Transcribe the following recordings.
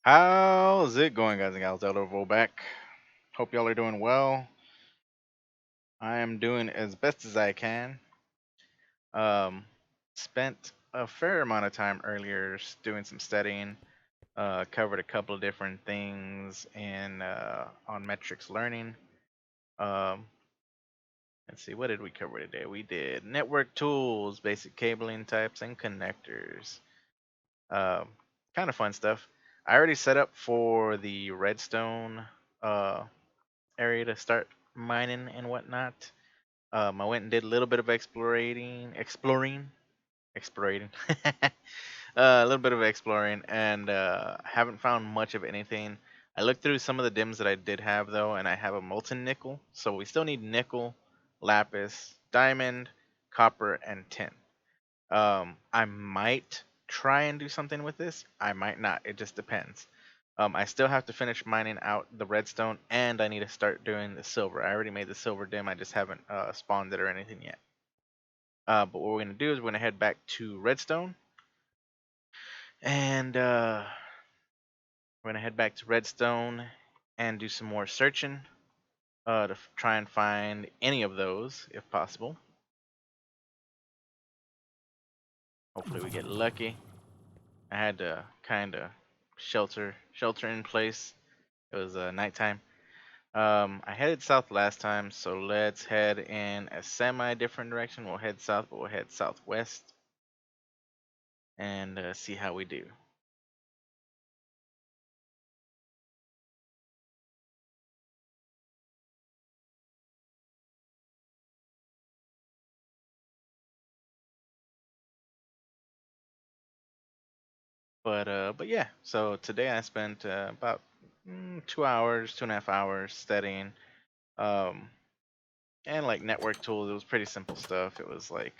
How's it going, guys and gals? Elderofwoe back. Hope y'all are doing well. I am doing as best as I can. Um, Spent a fair amount of time earlier doing some studying. Covered a couple of different things in on metrics learning. Um, let's see, what did we cover today? We did network tools, basic cabling types, and connectors. Um, kind of fun stuff. I already set up for the redstone uh, area to start mining and whatnot. I went and did a little bit of exploring, a little bit of exploring, and haven't found much of anything. I looked through some of the dims that I did have though, and I have a molten nickel, so we still need nickel, lapis, diamond, copper, and tin. I might try and do something with this. I might not. It just depends. I still have to finish mining out the redstone, and I need to start doing the silver. I already made the silver dim. I just haven't spawned it or anything yet. But what we're gonna do is we're gonna head back to redstone, and we're gonna head back to redstone and do some more searching to try and find any of those if possible. Hopefully, we get lucky. I had to kind of shelter in place. It was nighttime. I headed south last time, so let's head in a semi-different direction. We'll head south, but we'll head southwest and see how we do. But yeah. So today I spent about 2 hours, 2.5 hours studying, um, and like network tools. It was pretty simple stuff. It was like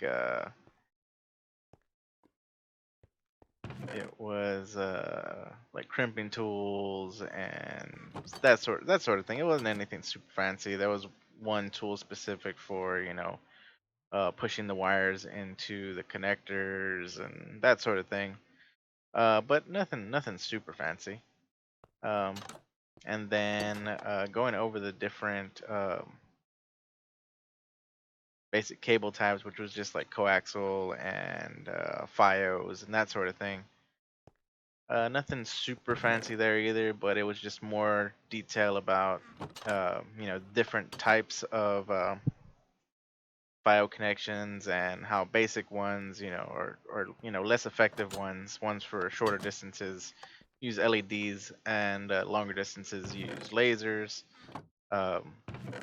crimping tools and that sort of thing. It wasn't anything super fancy. There was one tool specific for pushing the wires into the connectors and that sort of thing. But nothing super fancy. Um, and then going over the different basic cable types, which was just like coaxial and FiOS and that sort of thing. Nothing super fancy there either, but it was just more detail about different types of FiO connections and how basic ones, or less effective ones for shorter distances use LEDs and longer distances use lasers. Um,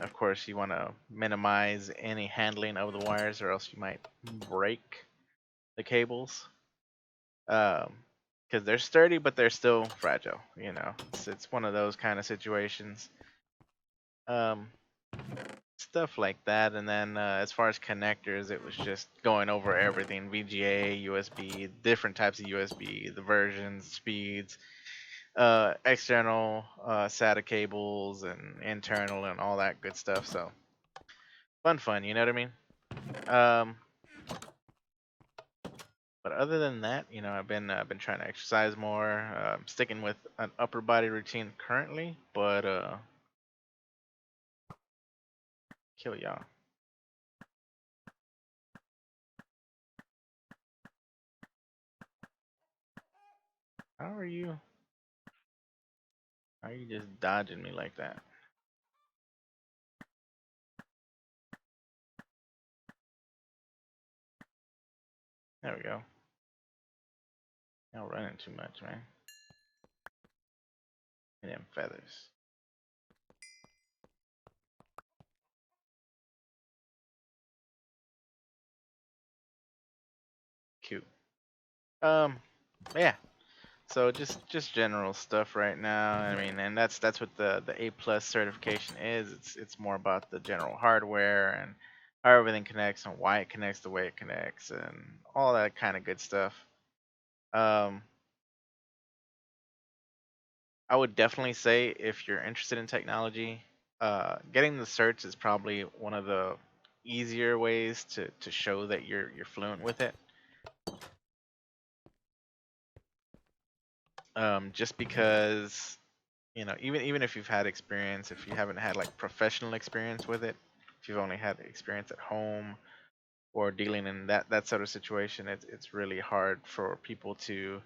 of course, you want to minimize any handling of the wires, or else you might break the cables. Because they're sturdy, but they're still fragile. It's one of those kind of situations. Um, Stuff like that. And then as far as connectors, it was just going over everything: VGA, USB, different types of USB, the versions, speeds, external SATA cables, and internal, and all that good stuff. So fun, you know what I mean? Um, but other than that, I've been trying to exercise more, sticking with an upper body routine currently, but kill y'all. How are you? How are you just dodging me like that? There we go. Y'all running too much, man. And them feathers. Cute. Um, yeah. So just general stuff right now. I mean, and that's what the A plus certification is. It's more about the general hardware and how everything connects and why it connects the way it connects and all that kind of good stuff. Um, I would definitely say if you're interested in technology, getting the certs is probably one of the easier ways to show that you're fluent with it. Just because even if you've had experience, if you haven't had like professional experience with it, if you've only had experience at home or dealing in that sort of situation, it's really hard for people to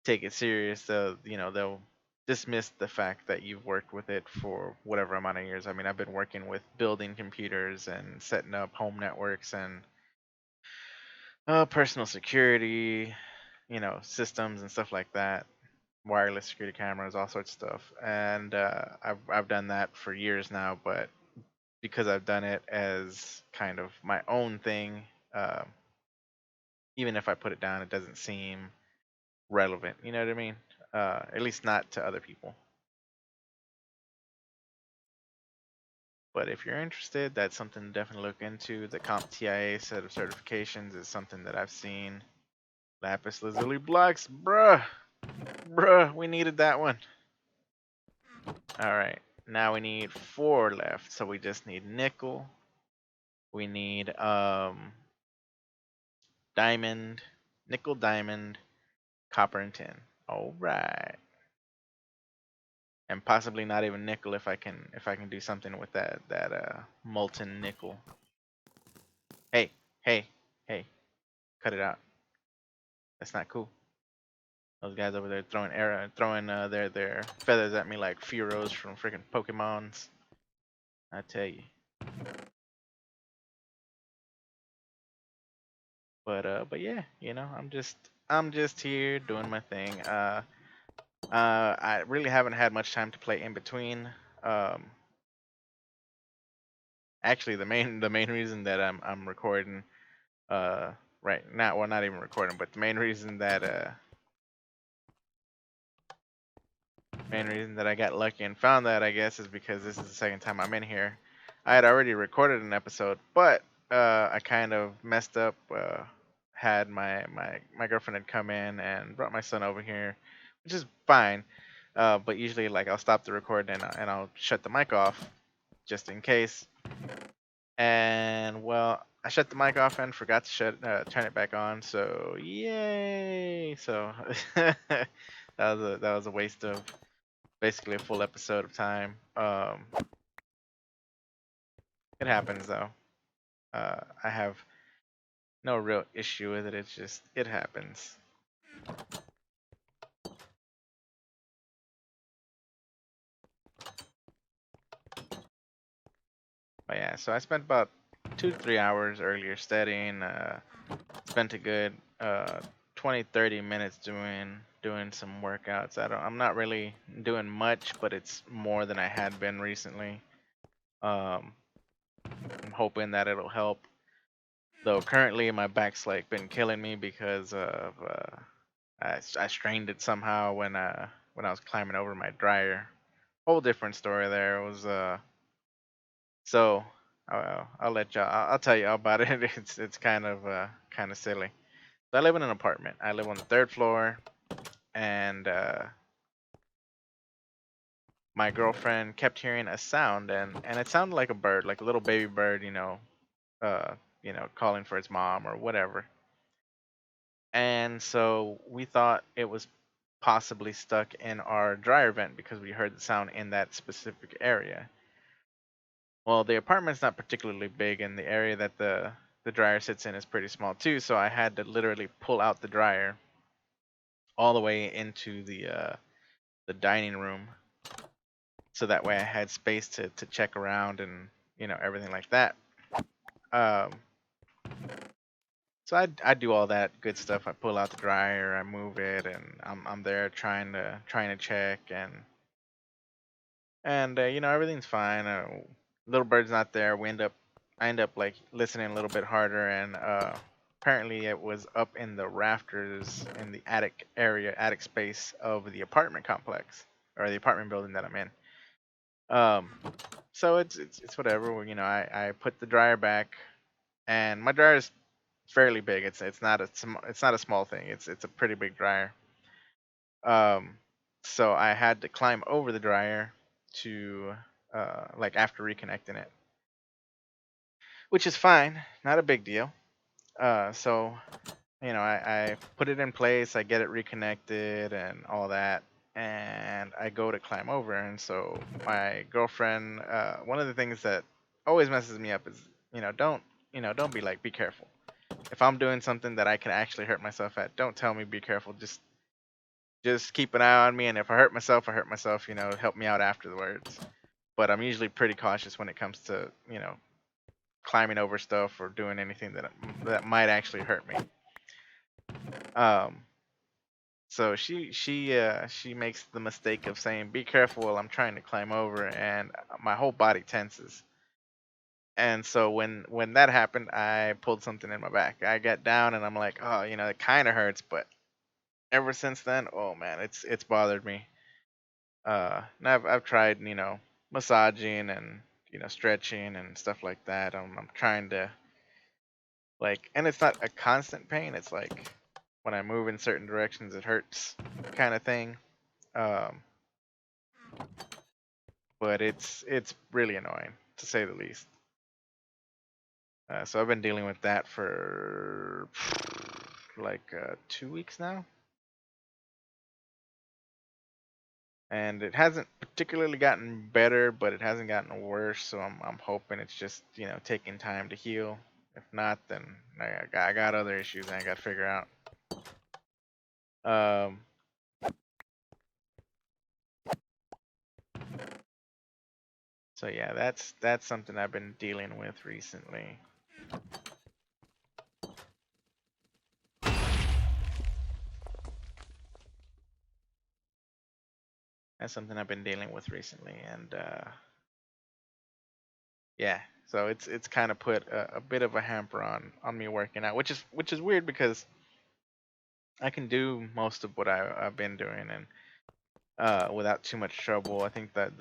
take it serious. They'll dismiss the fact that you've worked with it for whatever amount of years. I mean, I've been working with building computers and setting up home networks and personal security, systems and stuff like that, wireless security cameras, all sorts of stuff. And I've done that for years now, but because I've done it as kind of my own thing, uh, even if I put it down, it doesn't seem relevant. You know what I mean? At least not to other people. But if you're interested, that's something to definitely look into. The CompTIA set of certifications is something that I've seen. Lapis lazuli blocks, bruh, we needed that one. All right, now we need 4 left, so we just need nickel. We need diamond, nickel, diamond, copper, and tin. All right, and possibly not even nickel if I can do something with that molten nickel. Hey, hey, hey, cut it out. That's not cool. Those guys over there throwing their feathers at me like Furos from freaking Pokemons. I tell you. But yeah, I'm just here doing my thing. I really haven't had much time to play in between. Um, Actually, the main reason that I'm recording right now, well, not even recording, but the main reason that I got lucky and found that, I guess, is because this is the second time I'm in here. I had already recorded an episode, but I kind of messed up. Had my girlfriend had come in and brought my son over here, which is fine. But usually, like, I'll stop the recording and I'll shut the mic off just in case. And well, I shut the mic off and forgot to turn it back on. So yay! So that was a waste of basically a full episode of time. It happens though. I have no real issue with it. It's just it happens. But yeah, so I spent about 2 to 3 hours earlier studying. Spent a good 20, 30 minutes doing some workouts. I'm not really doing much, but it's more than I had been recently. Um, I'm hoping that it'll help. Though currently my back's like been killing me because of I strained it somehow when I was climbing over my dryer. Whole different story there. It was so I'll let y'all. I'll tell you all about it. It's kind of silly. So I live in an apartment. I live on the 3rd floor, and my girlfriend kept hearing a sound, and it sounded like a bird, like a little baby bird, uh, calling for its mom or whatever. And so we thought it was possibly stuck in our dryer vent because we heard the sound in that specific area. Well, the apartment's not particularly big, and the area that the dryer sits in is pretty small too. So I had to literally pull out the dryer all the way into the dining room, so that way I had space to check around and everything like that. Um, so I do all that good stuff. I pull out the dryer, I move it, and I'm there trying to check and everything's fine. Little bird's not there. I end up like listening a little bit harder, and apparently it was up in the rafters in the attic space of the apartment complex or the apartment building that I'm in. Um, so it's whatever. Well, I put the dryer back, and my dryer is fairly big. It's not a small thing. It's a pretty big dryer. Um, so I had to climb over the dryer to like after reconnecting it, which is fine, not a big deal. So I put it in place, I get it reconnected and all that, and I go to climb over. And so my girlfriend, one of the things that always messes me up is, don't be like, be careful. If I'm doing something that I can actually hurt myself at, don't tell me be careful. Just keep an eye on me, and if I hurt myself, I hurt myself. Help me out afterwards. But I'm usually pretty cautious when it comes to climbing over stuff or doing anything that might actually hurt me. Um, so she makes the mistake of saying, "Be careful," while I'm trying to climb over, and my whole body tenses. And so when that happened, I pulled something in my back. I got down, and I'm like, "Oh, it kind of hurts," but ever since then, oh man, it's bothered me. And I've tried, massaging and stretching and stuff like that. I'm trying to, like, and it's not a constant pain. It's like when I move in certain directions, it hurts, kind of thing. Um, but it's really annoying, to say the least. So I've been dealing with that for like 2 weeks now, and it hasn't particularly gotten better, but it hasn't gotten worse. So I'm hoping it's just taking time to heal. If not, then I got other issues I got to figure out. Um, so yeah, that's something I've been dealing with recently. That's something I've been dealing with recently, and yeah, so it's kind of put a bit of a hamper on me working out, which is weird because I can do most of what I've been doing and without too much trouble. I think that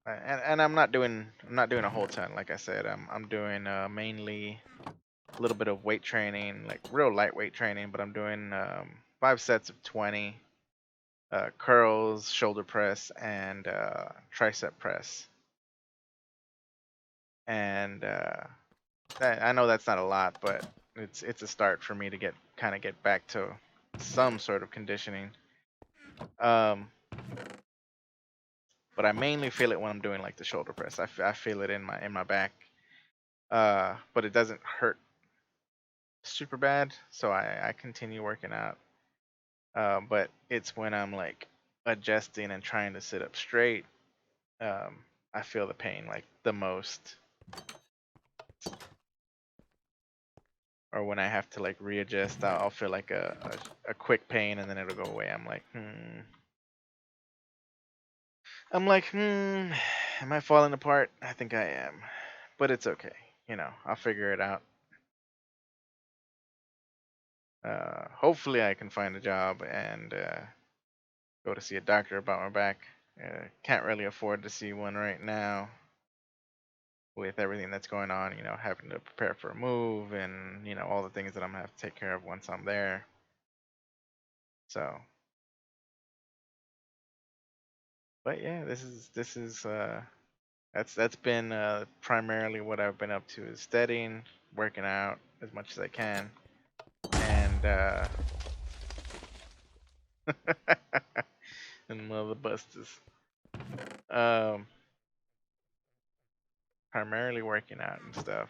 and I'm not doing a whole ton. Like I said, I'm doing mainly a little bit of weight training, like real lightweight training, but I'm doing 5 sets of 20 curls, shoulder press, and tricep press. And I know that's not a lot, but it's a start for me to get back to some sort of conditioning. Um, but I mainly feel it when I'm doing like the shoulder press. I feel it in my back, but it doesn't hurt super bad, so I continue working out. But it's when I'm like adjusting and trying to sit up straight, um, I feel the pain like the most. Or when I have to like readjust, I'll feel like a quick pain and then it'll go away. I'm like, am I falling apart? I think I am, but it's okay. I'll figure it out. Hopefully, I can find a job and go to see a doctor about my back. Can't really afford to see one right now with everything that's going on. Having to prepare for a move and all the things that I'm gonna have to take care of once I'm there. So, but yeah, this is that's been primarily what I've been up to is studying, working out as much as I can, and and mother busters. Um, primarily working out and stuff.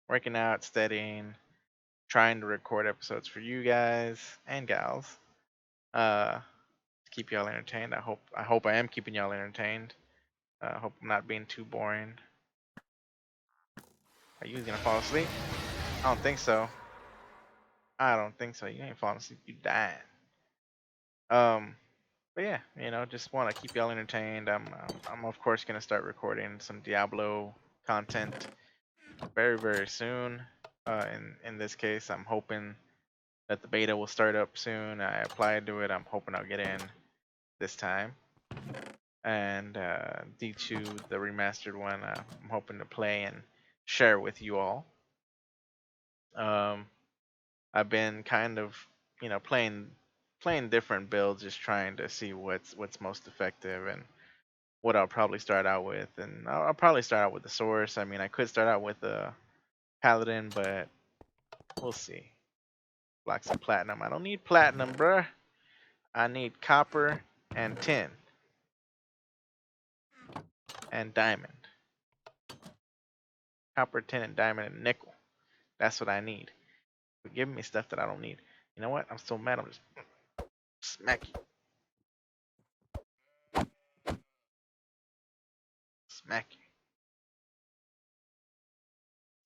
Working out, studying, trying to record episodes for you guys and gals. To keep y'all entertained. I hope I am keeping y'all entertained. I hope I'm not being too boring. Are you gonna fall asleep? I don't think so. I don't think so. You ain't falling asleep. You dying. Um, but yeah, just want to keep y'all entertained. I'm of course gonna start recording some Diablo content very very soon. In this case, I'm hoping that the beta will start up soon. I applied to it. I'm hoping I'll get in this time. And D2, the remastered one, I'm hoping to play and share with you all. Um, I've been kind of, playing different builds, just trying to see what's most effective and what I'll probably start out with. And I'll probably start out with the source. I mean, I could start out with a paladin, but We'll see. Blocks of platinum. I don't need platinum, bruh. I need copper and tin and diamond. Copper, tin, and diamond, and nickel. That's what I need. You're giving me stuff that I don't need. You know what? I'm so mad. I'm just smack you. Smack you.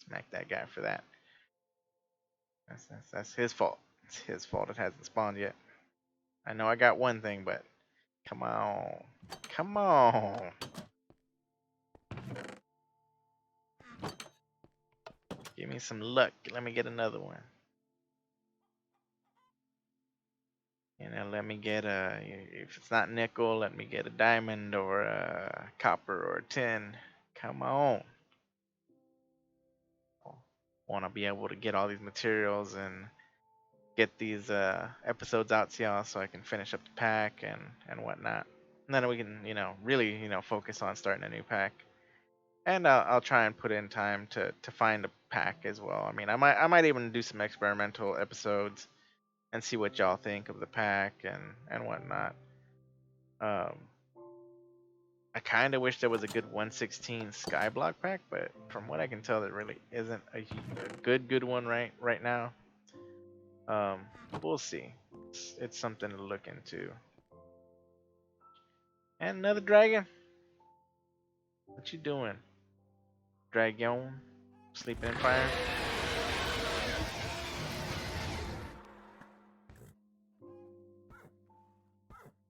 Smack that guy for that. That's his fault. It's his fault it hasn't spawned yet. I know I got one thing, but come on. Come on. Give me some luck. Let me get another one. You know, let me get a, if it's not nickel, let me get a diamond or a copper or a tin. Come on. Want to be able to get all these materials and get these episodes out to y'all so I can finish up the pack and whatnot. And then we can, really, focus on starting a new pack. And I'll try and put in time to find a pack as well. I mean, I might even do some experimental episodes and see what y'all think of the pack and whatnot. I kind of wish there was a good 116 Skyblock pack, but from what I can tell, there really isn't a good one right now. We'll see. It's something to look into. And another dragon. What you doing, Dragon? Sleeping in fire?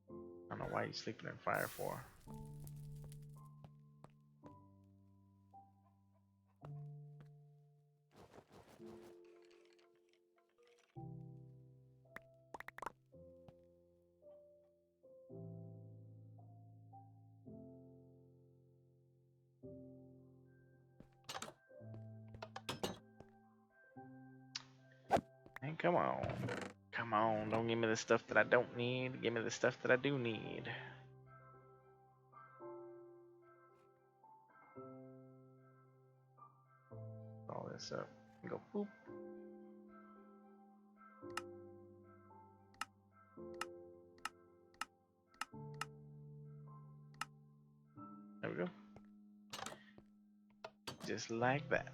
I don't know why you sleeping in fire for. Hey, come on. Come on, don't give me the stuff that I don't need. Give me the stuff that I do need. All this up. Go boop. There we go. Just like that.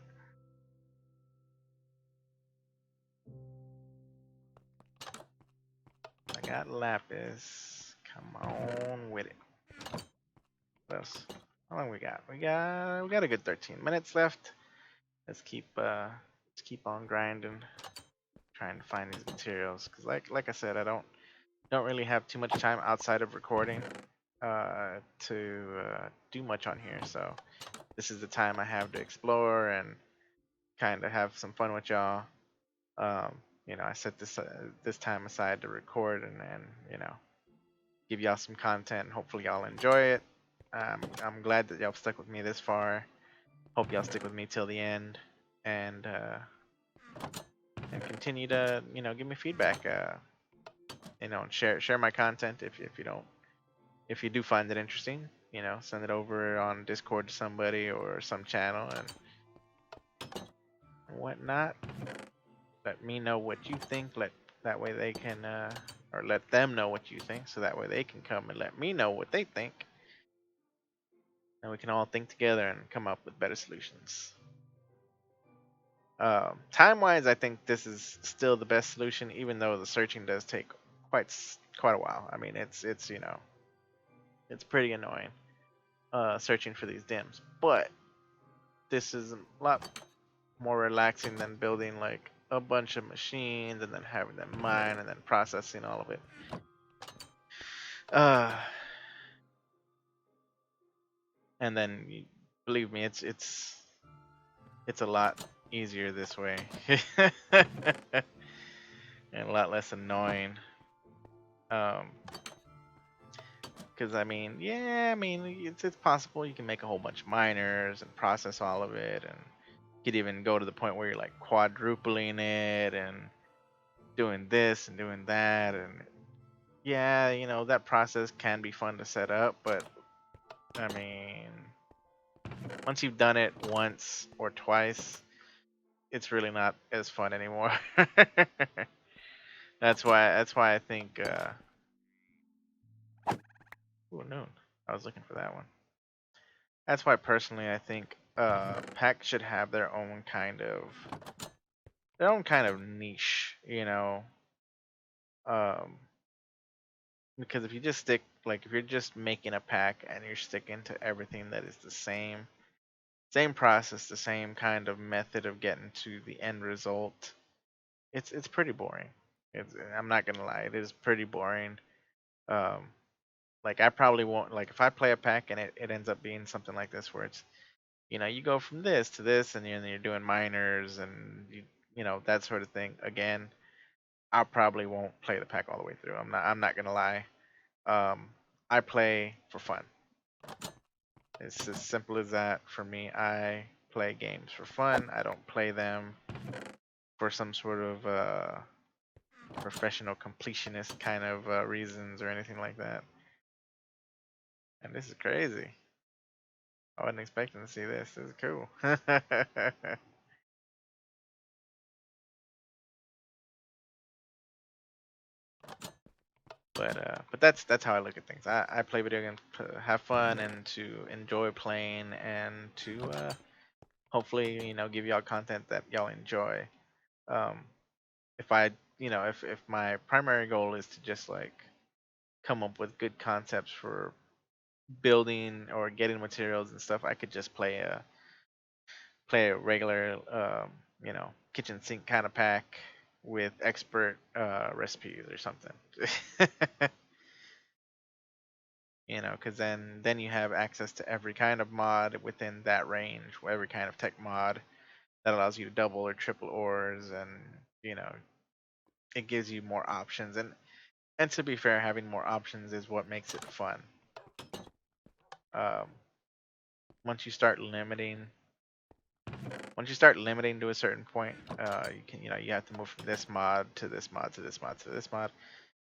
I got lapis. Come on with it. What else? How long we got? We got a good 13 minutes left. Let's keep on grinding, trying to find these materials. Cause like I said, I don't really have too much time outside of recording to do much on here. So this is the time I have to explore and kind of have some fun with y'all. I set this time aside to record and give y'all some content. Hopefully y'all enjoy it. I'm glad that y'all stuck with me this far. Hope y'all stick with me till the end and continue to give me feedback. And share my content if you do find it interesting. Send it over on Discord to somebody or some channel and whatnot. Let me know what you think. That way they can or let them know what you think, so that way they can come and let me know what they think, and we can all think together and come up with better solutions. Time wise, I think this is still the best solution, even though the searching does take quite a while. I mean, it's pretty annoying searching for these dims, but this is a lot more relaxing than building like a bunch of machines and then having them mine and then processing all of it. And then believe me, it's a lot easier this way. And a lot less annoying. Because I mean, it's possible you can make a whole bunch of miners and process all of it, and you could even go to the point where you're like quadrupling it and doing this and doing that, and yeah, that process can be fun to set up, but I mean, once you've done it once or twice, it's really not as fun anymore. That's why I think ooh, noon. I was looking for that one. That's why personally I think packs should have their own kind of niche, you know. Um, because if you just stick like if you're just making a pack and you're sticking to everything that is the same process, the same kind of method of getting to the end result, it's pretty boring. I'm not gonna lie, it is pretty boring. Um, like I probably won't like if I play a pack and it ends up being something like this where it's you go from this to this and you're doing minors and that sort of thing again. I probably won't play the pack all the way through. I'm not gonna lie. Um, I play for fun. It's as simple as that for me. I play games for fun. I don't play them for some sort of professional completionist kind of reasons or anything like that. And this is crazy. I wasn't expecting to see this. This is cool. But that's how I look at things. I play video games to have fun and to enjoy playing and to hopefully give y'all content that y'all enjoy. Um, if I if my primary goal is to just like come up with good concepts for building or getting materials and stuff, I could just play a regular kitchen sink kind of pack with expert recipes or something. Because then you have access to every kind of mod within that range, every kind of tech mod that allows you to double or triple ores, and you know it gives you more options. And to be fair, having more options is what makes it fun. Um, once you start limiting, to a certain point, you have to move from this mod to this mod to this mod to this mod.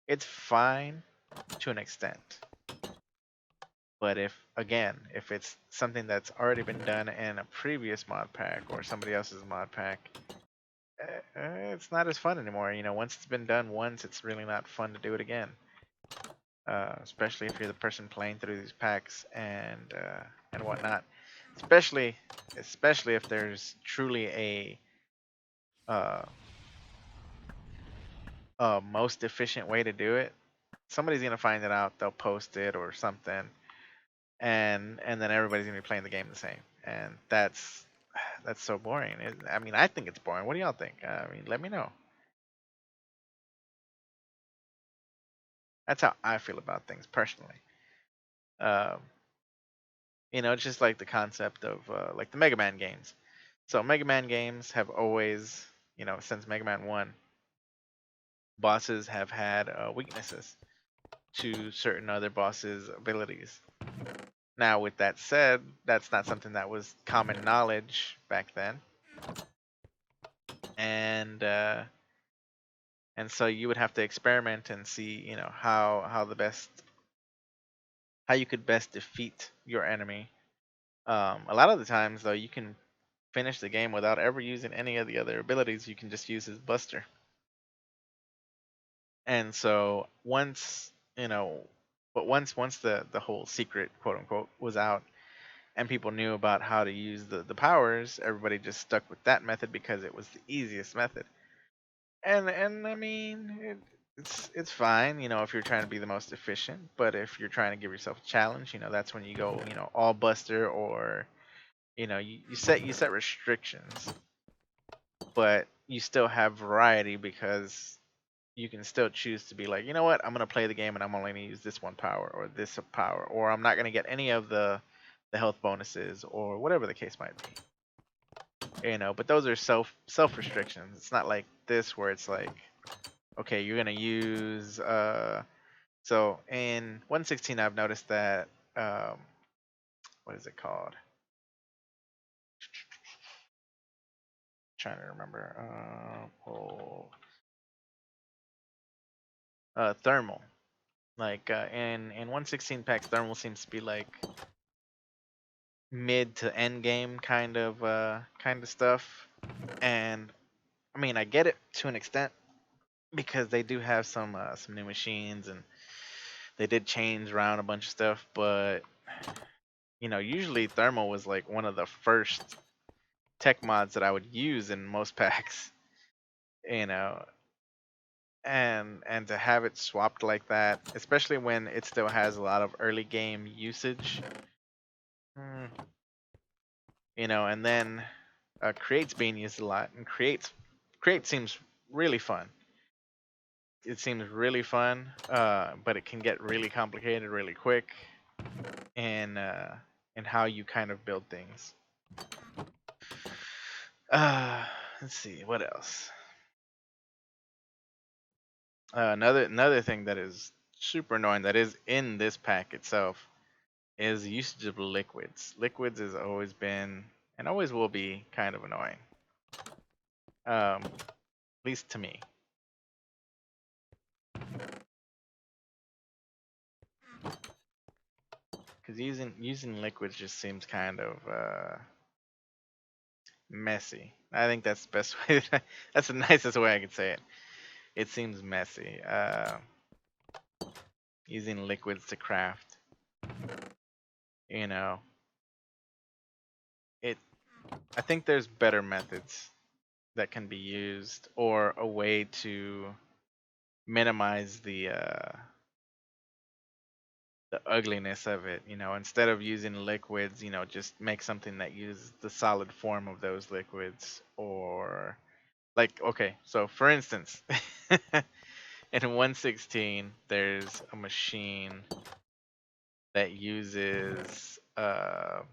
It's fine to an extent. But if it's something that's already been done in a previous mod pack or somebody else's mod pack, it's not as fun anymore. Once it's been done once, it's really not fun to do it again. Especially if you're the person playing through these packs and whatnot. Especially if there's truly uh, a most efficient way to do it. Somebody's gonna find it out. They'll post it or something, and then everybody's gonna be playing the game the same, and that's so boring. I mean, I think it's boring. What do y'all think? I mean, let me know. That's how I feel about things personally. Um, it's just like the concept of like the Mega Man games. So Mega Man games have always, since Mega Man 1, bosses have had weaknesses to certain other bosses' abilities. Now, with that said, that's not something that was common knowledge back then, and so you would have to experiment and see, how you could best defeat your enemy. A lot of the times, though, you can finish the game without ever using any of the other abilities. You can just use his Buster. And so once the whole secret quote unquote was out and people knew about how to use the powers, everybody just stuck with that method because it was the easiest method. And I mean it's fine, if you're trying to be the most efficient, but if you're trying to give yourself a challenge, that's when you go, all Buster, or you set restrictions, but you still have variety because you can still choose to be like, you know what, I'm gonna play the game and I'm only gonna use this one power or this power, or I'm not gonna get any of the health bonuses or whatever the case might be. But those are self restrictions. It's not like this where it's like, okay, you're gonna use so in 116 I've noticed that what is it called? Trying to remember. Thermal. Like in 116 packs, thermal seems to be like mid to end game kind of stuff. And I mean, I get it to an extent because they do have some new machines and they did change around a bunch of stuff, but usually thermal was like one of the first tech mods that I would use in most packs, you know, and to have it swapped like that, especially when it still has a lot of early game usage, mm, and then create's being used a lot, and create seems really fun. It seems really fun, but it can get really complicated really quick in how you kind of build things. Uh, let's see what else. Another thing that is super annoying that is in this pack itself is the usage of liquids. Liquids has always been and always will be kind of annoying. At least to me. Because using liquids just seems kind of messy. I think that's the best way. That's the nicest way I could say it. It seems messy. Using liquids to craft. You know, it. I think there's better methods that can be used, or a way to minimize the ugliness of it. Instead of using liquids, just make something that uses the solid form of those liquids, or like, okay, so for instance, in 116, there's a machine that uses and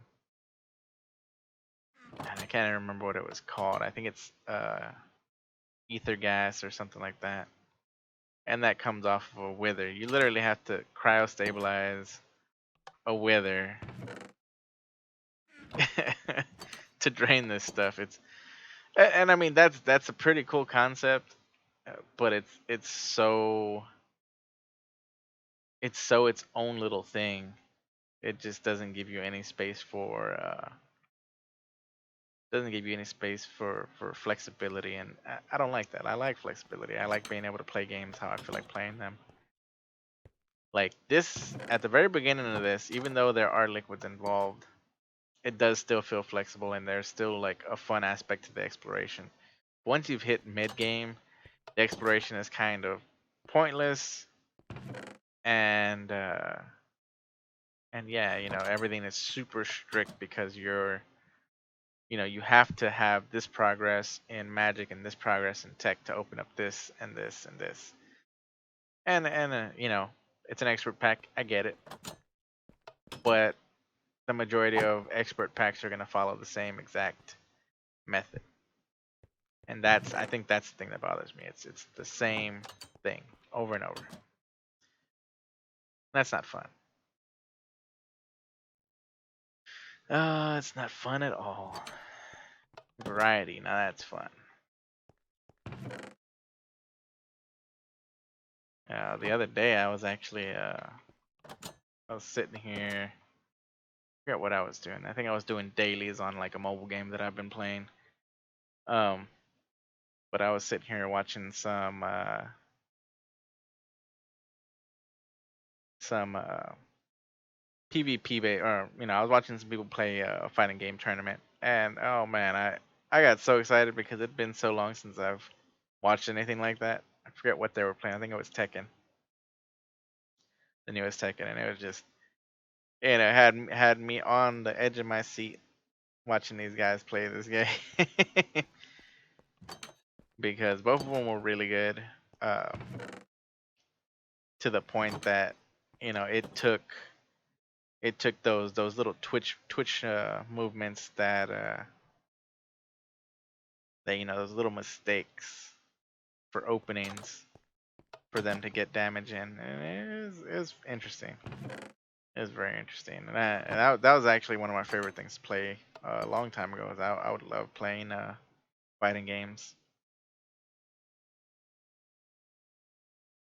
I can't even remember what it was called. I think it's ether gas or something like that. And that comes off of a wither. You literally have to cryostabilize a wither to drain this stuff. And I mean that's a pretty cool concept, but it's so its own little thing. It just doesn't give you any space for flexibility, and I don't like that. I like flexibility. I like being able to play games how I feel like playing them. Like this, at the very beginning of this, even though there are liquids involved, it does still feel flexible, and there's still like a fun aspect to the exploration. Once you've hit mid game, the exploration is kind of pointless, and yeah, everything is super strict because you have to have this progress in magic and this progress in tech to open up this and this and this. And it's an expert pack. I get it, but the majority of expert packs are going to follow the same exact method, and I think that's the thing that bothers me. It's the same thing over and over. That's not fun. It's not fun at all. Variety, now that's fun. The other day I was actually I was sitting here. I forget what I was doing. I think I was doing dailies on like a mobile game that I've been playing. Um, but I was sitting here watching some PvP or I was watching some people play a fighting game tournament, and oh man, I got so excited because it'd been so long since I've watched anything like that. I forget what they were playing. I think it was Tekken, the newest Tekken, and it was just had me on the edge of my seat watching these guys play this game because both of them were really good, um, to the point that it took those little twitch movements that those little mistakes for openings for them to get damage in, and it was interesting. It was very interesting, and that was actually one of my favorite things to play a long time ago. I would love playing fighting games.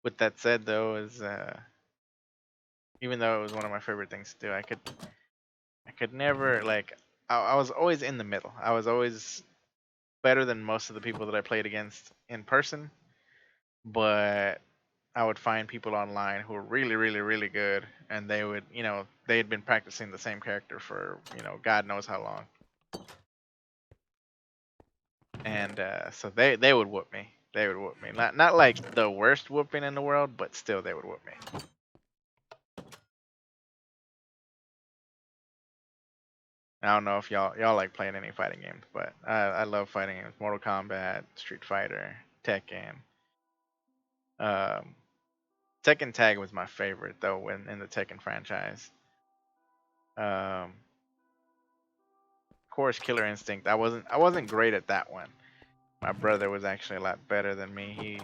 With that said, though, is even though it was one of my favorite things to do, I could never like I was always in the middle. I was always better than most of the people that I played against in person, but I would find people online who were really, really, really good, and they would, they had been practicing the same character for, God knows how long, and so they would whoop me. They would whoop me. Not like the worst whooping in the world, but still they would whoop me. I don't know if y'all like playing any fighting games, but I love fighting games. Mortal Kombat, Street Fighter, Tekken. Um, Tekken Tag was my favorite though when in the Tekken franchise. Of course, Killer Instinct. I wasn't great at that one. My brother was actually a lot better than me.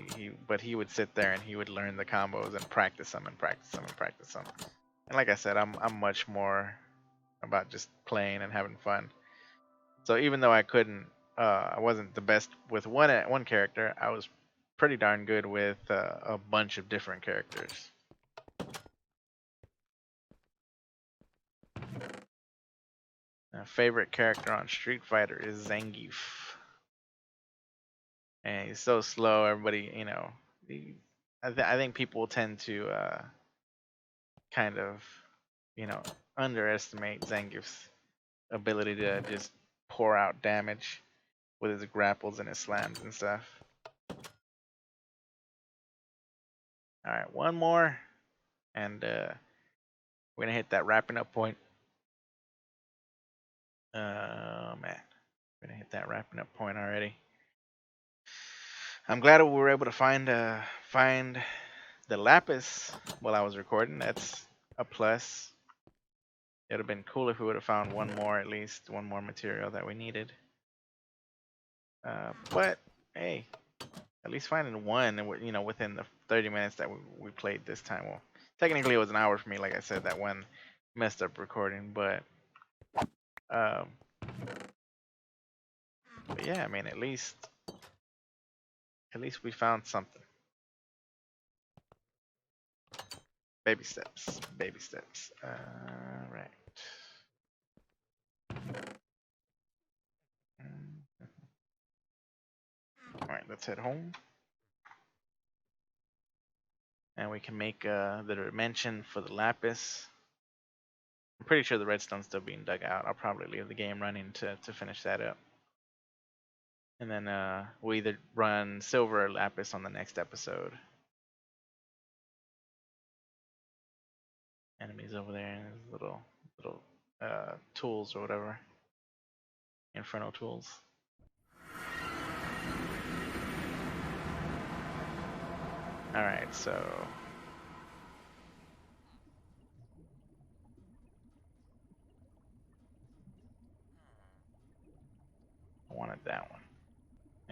But he would sit there and he would learn the combos and practice them and practice them and practice them. And like I said, I'm much more about just playing and having fun. So even though I wasn't the best with one character, I was pretty darn good with a bunch of different characters. My favorite character on Street Fighter is Zangief, and he's so slow. Everybody, I think people tend to kind of, underestimate Zangief's ability to just pour out damage with his grapples and his slams and stuff. All right, one more, and we're gonna hit that wrapping up point. Man, we're gonna hit that wrapping up point already. I'm glad we were able to find the lapis while I was recording. That's a plus. It would have been cool if we would have found one more, at least one more material that we needed. But hey, at least finding one, within the 30 minutes that we played this time. Well, technically it was an hour for me, like I said, that one messed up recording, um, but yeah, I mean, at least we found something. Baby steps, baby steps. Right. All right, let's head home. And we can make the dimension for the lapis. I'm pretty sure the redstone's still being dug out. I'll probably leave the game running to finish that up. And then we'll either run silver or lapis on the next episode. Enemies over there, and little tools or whatever. Inferno tools. Alright, so I wanted that one.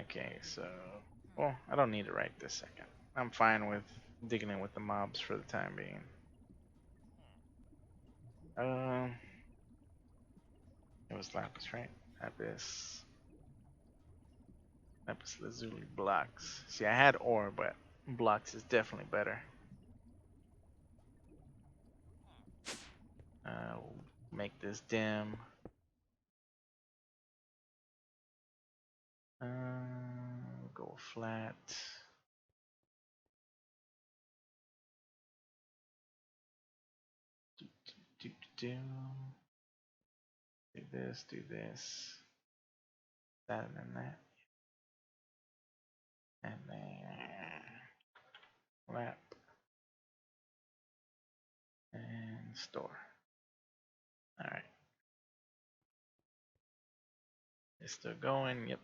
Okay, so well, I don't need it right this second. I'm fine with digging in with the mobs for the time being. It was lapis, right? Lapis lazuli blocks. See, I had ore, but blocks is definitely better. We'll make this dim. Go flat. Do this, that, and then that, and then wrap and store. All right, it's still going. Yep.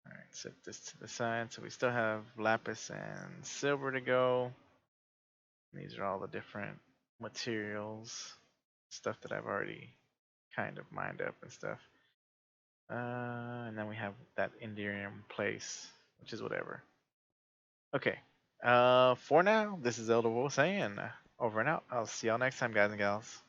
All right, set this to the side. So we still have lapis and silver to go. These are all the different materials, stuff that I've already kind of mined up and stuff. And then we have that Enderium place, which is whatever. Okay. For now, this is Elderofwoe saying over and out. I'll see y'all next time, guys and gals.